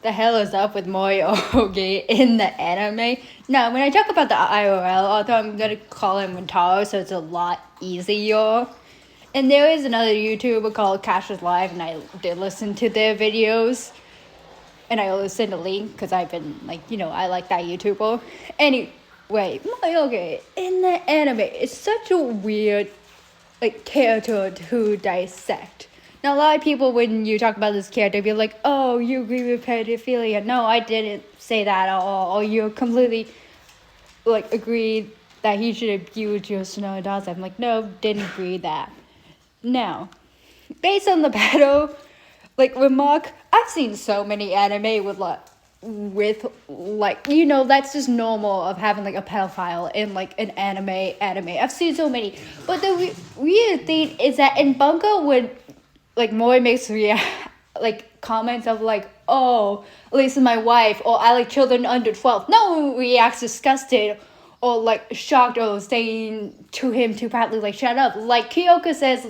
the hell is up with Mori Ougai in the anime? Now, when I talk about the IRL, although I'm gonna call him Wintaro, so it's a lot easier. And there is another YouTuber called Cash's Live, and I did listen to their videos. And I always send a link because I've been I like that YouTuber. Anyway, Mori Ougai in the anime is such a weird character to dissect. Now, a lot of people, when you talk about this character, be like, oh, you agree with pedophilia. No, I didn't say that at all. Or you completely, agree that he should abuse Yoshino Daza. I'm like, no, didn't agree that. Now, based on the pedo, remark, I've seen so many anime that's just normal of having a pedophile in an anime. I've seen so many, but the weird thing is that in Bunga when Mori makes comments of oh, at least my wife, or I like children under 12, no one reacts disgusted or shocked or saying to him to proudly shut up. Kyoka says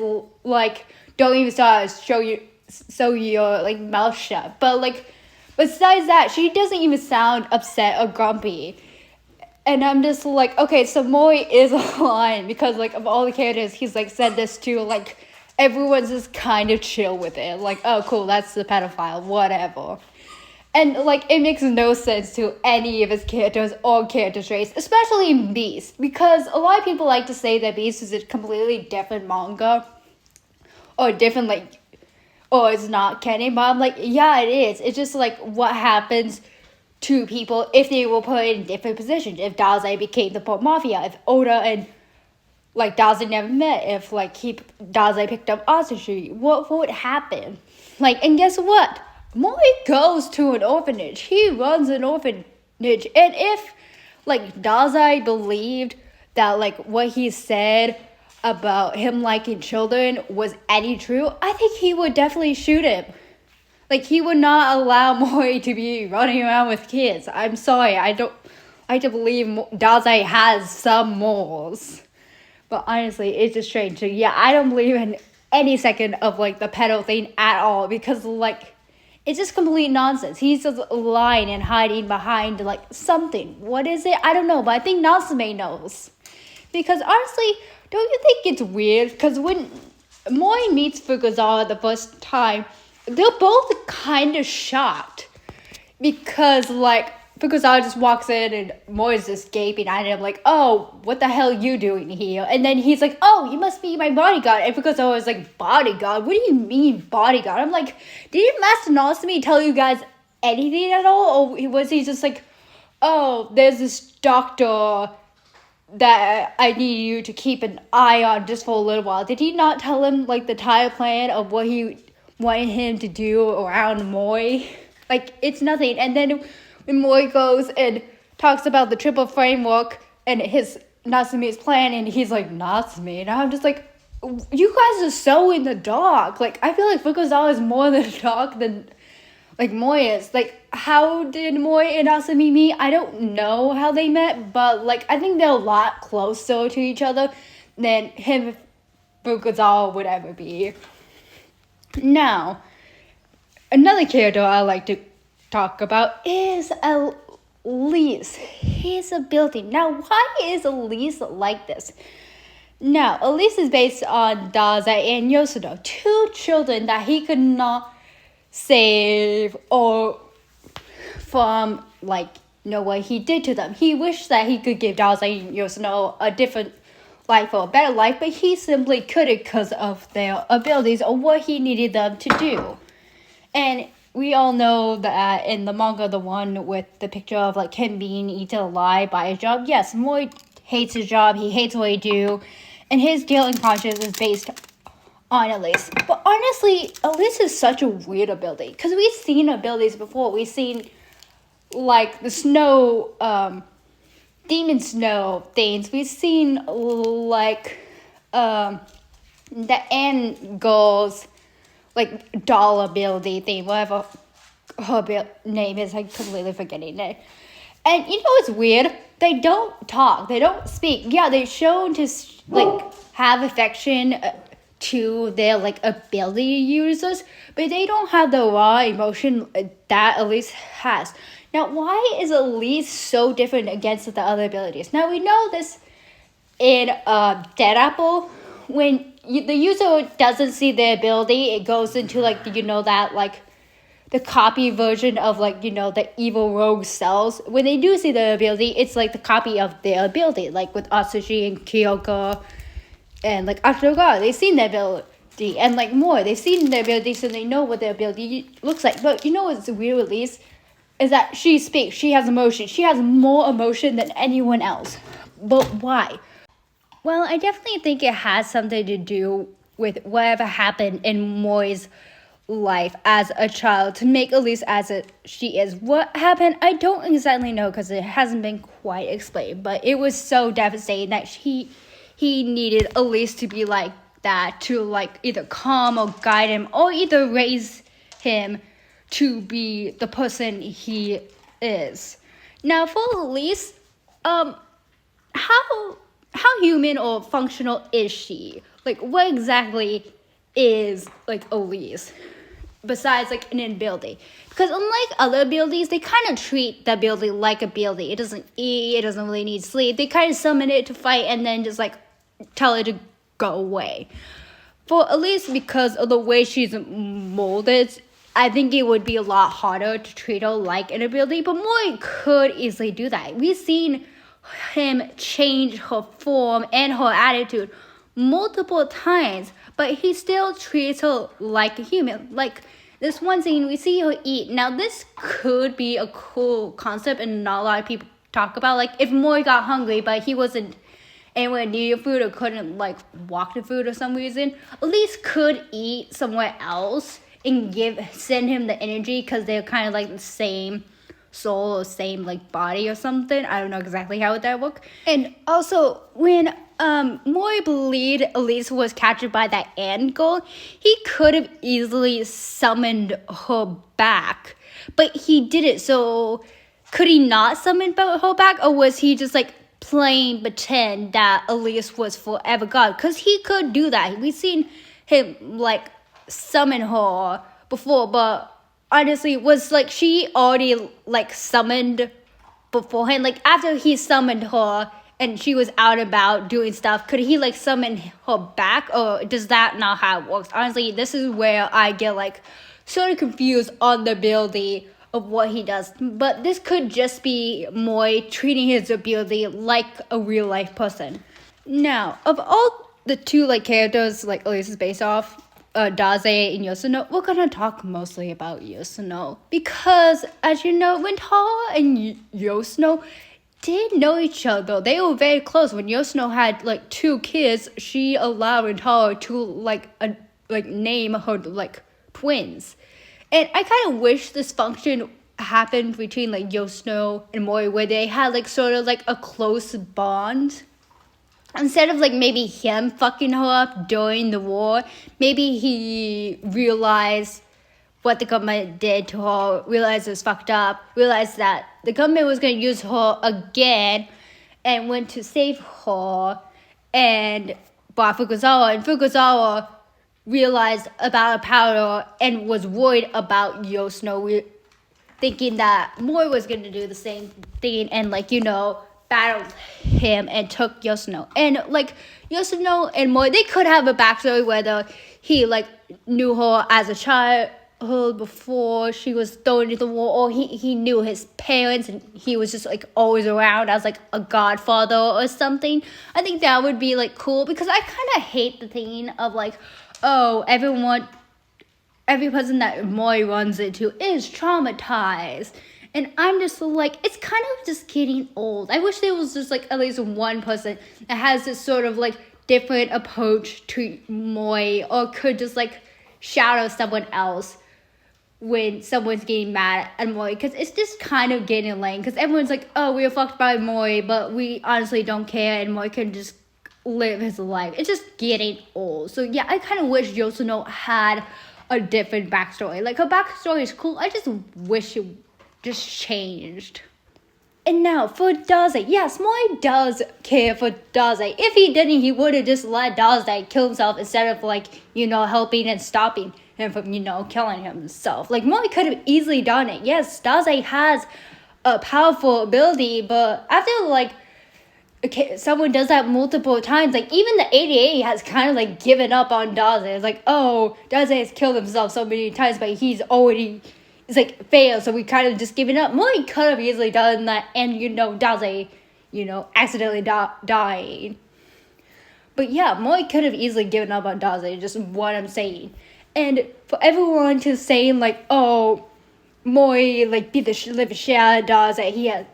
don't even start, so your mouth shut. But besides that, she doesn't even sound upset or grumpy. And I'm just okay, so Mori is a line because of all the characters he's said this to, everyone's just kind of chill with it. Oh cool, that's the pedophile, whatever. And it makes no sense to any of his characters or character traits, especially in Beast, because a lot of people like to say that Beast is a completely different manga or different or it's not canon, but I'm yeah, it is. It's just what happens to people if they were put in different positions. If Daze became the Port Mafia, if Oda and Daze never met, if Daze picked up Atsushi, what would happen? And guess what? Mori goes to an orphanage. He runs an orphanage, and if Daze believed that what he said about him liking children was any true, I think he would definitely shoot him. He would not allow Mori to be running around with kids. I'm sorry, I don't believe Daze has some morals. But honestly, it's just strange. So yeah, I don't believe in any second of the pedo thing at all, because it's just complete nonsense. He's just lying and hiding behind something. What is it? I don't know, but I think Natsume knows. Because honestly, don't you think it's weird? Because when Mori meets Fukuzawa the first time, they're both kind of shocked. Because Fukuzawa just walks in and Mori's just gaping at him oh, what the hell are you doing here? And then he's oh, you must be my bodyguard. And Fukuzawa was bodyguard? What do you mean bodyguard? I'm did Master Natsume tell you guys anything at all? Or was he just oh, there's this doctor that I need you to keep an eye on just for a little while? Did he not tell him the entire plan of what he wanted him to do around Mori? It's nothing. And then when Mori goes and talks about the triple framework and his Natsume's plan, and he's Natsume, and I'm just you guys are so in the dark. I feel Fukuzawa is more in the dark than Mori is. How did Mori and Natsume meet? I don't know how they met, but I think they're a lot closer to each other than him and Fukuzawa would ever be. Now, another character I like to talk about is Elise, his ability. Now, why is Elise like this? Now, Elise is based on Daze and Yoshino, two children that he could not save or from what he did to them. He wished that he could give Daze and Yoshino a different life or a better life, but he simply couldn't because of their abilities or what he needed them to do. And we all know that in the manga, the one with the picture of him being eaten alive by his job, yes, Mori hates his job, he hates what he do, and his guilt and conscience is based on Elise. But honestly, Elise is such a weird ability, because we've seen abilities before. We've seen the snow, demon snow things. We've seen the end girls doll ability thing, whatever her name is, I'm completely forgetting it. And it's weird? They don't talk, they don't speak. Yeah, they're shown to have affection to their like ability users, but they don't have the raw emotion that Elise has. Now, why is Elise so different against the other abilities? Now, we know this in Dead Apple, when the user doesn't see the ability, it goes into like that like the copy version of like the evil rogue cells. When they do see the ability, it's like the copy of their ability, like with Atsushi and Kyoko and like Ashoga. They've seen the ability, and like more, they've seen the ability, so they know what the ability looks like. But what's weird with Elise is that she speaks, she has emotion, she has more emotion than anyone else. But why? Well, I definitely think it has something to do with whatever happened in Mori's life as a child to make Elise as she is. What happened, I don't exactly know because it hasn't been quite explained, but it was so devastating that he needed Elise to be like that, to like either calm or guide him, or either raise him to be the person he is. Now, for Elise, how human or functional is she? Like, what exactly is like Elise besides like an ability? Because unlike other abilities, they kind of treat the ability like a ability. It doesn't eat, it doesn't really need sleep. They kind of summon it to fight and then just like tell it to go away. For Elise, because of the way she's molded, I think it would be a lot harder to treat her like an ability, but Mori could easily do that. We've seen him change her form and her attitude multiple times, but he still treats her like a human. Like this one scene, we see her eat. Now this could be a cool concept and not a lot of people talk about. Like if Mori got hungry but he wasn't anywhere near food or couldn't like walk to food for some reason, Elise could eat somewhere else and send him the energy, because they're kind of like the same soul or same like body or something. I don't know exactly how that works. And also when Mori believed Elise was captured by that ant girl, he could have easily summoned her back, but he didn't. So could he not summon her back, or was he just like playing pretend that Elise was forever gone? Because he could do that. We've seen him like summon her before, but honestly, was like she already like summoned beforehand? Like after he summoned her and she was out about doing stuff, could he like summon her back, or does that not how it works? Honestly, this is where I get like sort of confused on the ability of what he does. But this could just be Mori treating his ability like a real life person. Now, of all the two like characters like Elise is based off, Daze and Yosuno, we're gonna talk mostly about Yosuno, because as you know, Rintaro and Yosuno did know each other. They were very close. When Yosuno had like 2 kids, she allowed Rintaro to like name her like twins. And I kind of wish this function happened between like Yosuno and Mori, where they had like sort of like a close bond. Instead of like maybe him fucking her up during the war, maybe he realized what the government did to her, realized it was fucked up, realized that the government was going to use her again, and went to save her, and brought Fukuzawa. And Fukuzawa realized about her power and was worried about Yosuno, thinking that Mori was going to do the same thing and battled him and took Yosuno. And Yosuno and Mori, they could have a backstory, whether he knew her as a child before she was thrown into the war, or he knew his parents and he was just always around as a godfather or something. I think that would be cool, because I kind of hate the thinking of every person that Mori runs into is traumatized. And I'm just it's kind of just getting old. I wish there was just at least one person that has this sort of different approach to Mori, or could just shout out someone else when someone's getting mad at Mori, because it's just kind of getting lame, because everyone's oh, we were fucked by Mori, but we honestly don't care, and Mori can just live his life. It's just getting old. So yeah, I kind of wish Yosuno had a different backstory. Her backstory is cool. I just wish it just changed. And now for Daze, yes, Mori does care for Daze. If he didn't, he would have just let Daze kill himself instead of helping and stopping him from killing himself. Like Mori could have easily done it. Yes, Daze has a powerful ability, but after someone does that multiple times, like even the 88 has kind of given up on Daze. It's like, oh, Daze has killed himself so many times, but he's failed, so we kind of just given up. Mori could have easily done that, and Daze, accidentally died. But yeah, Mori could have easily given up on Daze, just what I'm saying. And for everyone to say oh, Mori beat the living shit out of Daze, he had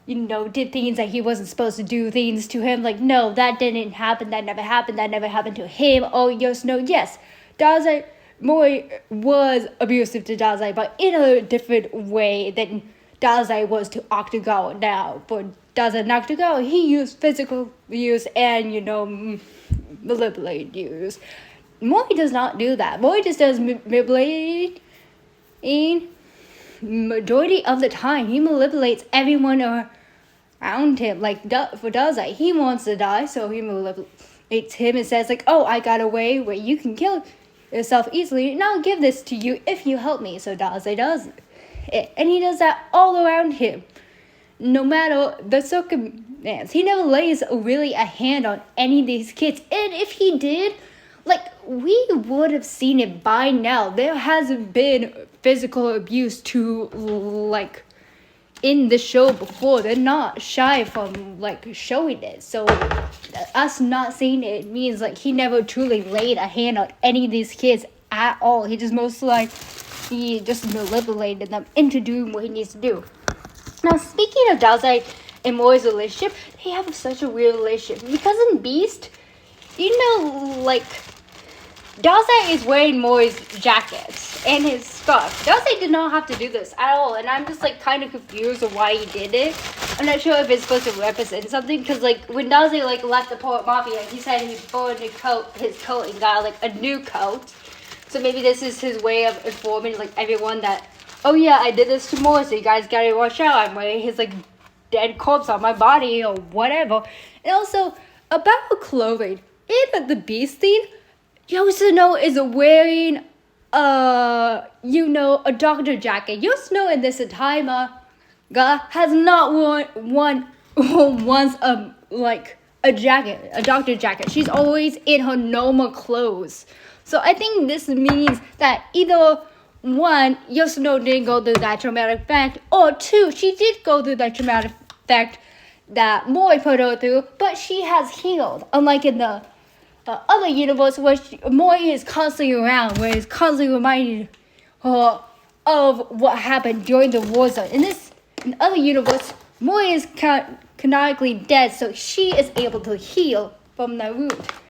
did things that he wasn't supposed to do things to him. No, that didn't happen. That never happened. That never happened to him. Oh, yes, no, yes. Mori was abusive to Daze, but in a different way than Daze was to Octagon. Now, for Daze and Octagon, he used physical abuse and, manipulated use. Mori does not do that. Mori just does manipulating. Majority of the time, he manipulates everyone around him. For Daze, he wants to die, so he manipulates him and says oh, I got a way where you can kill yourself easily, and I'll give this to you if you help me. So Daze does it, and he does that all around him, no matter the circumstance. He never lays really a hand on any of these kids, and if he did, we would have seen it by now. There hasn't been physical abuse in the show before. They're not shy from showing it. So us not seeing it means he never truly laid a hand on any of these kids at all. He just he just manipulated them into doing what he needs to do. Now, speaking of Daze and Mori's relationship, they have such a weird relationship because in Beast, Daze is wearing Mori's jackets and his scarf. Daze did not have to do this at all, and I'm just kind of confused of why he did it. I'm not sure if it's supposed to represent something, because when Daze left the Port Mafia, he said he burned his coat and got a new coat. So maybe this is his way of informing everyone that, oh yeah, I did this to Mori, so you guys gotta watch out. I'm wearing his dead corpse on my body or whatever. And also about clothing in the Beast scene, Yoshino is wearing a doctor jacket. Yoshino in this entire manga has not worn once a jacket, a doctor jacket. She's always in her normal clothes. So I think this means that either one, Yoshino didn't go through that traumatic fact, or two, she did go through that traumatic fact that Mori put her through, but she has healed, unlike in the other universe where Mori is constantly around, where he's constantly reminding her of what happened during the war zone. In other universe, Mori is canonically dead, so she is able to heal from that wound.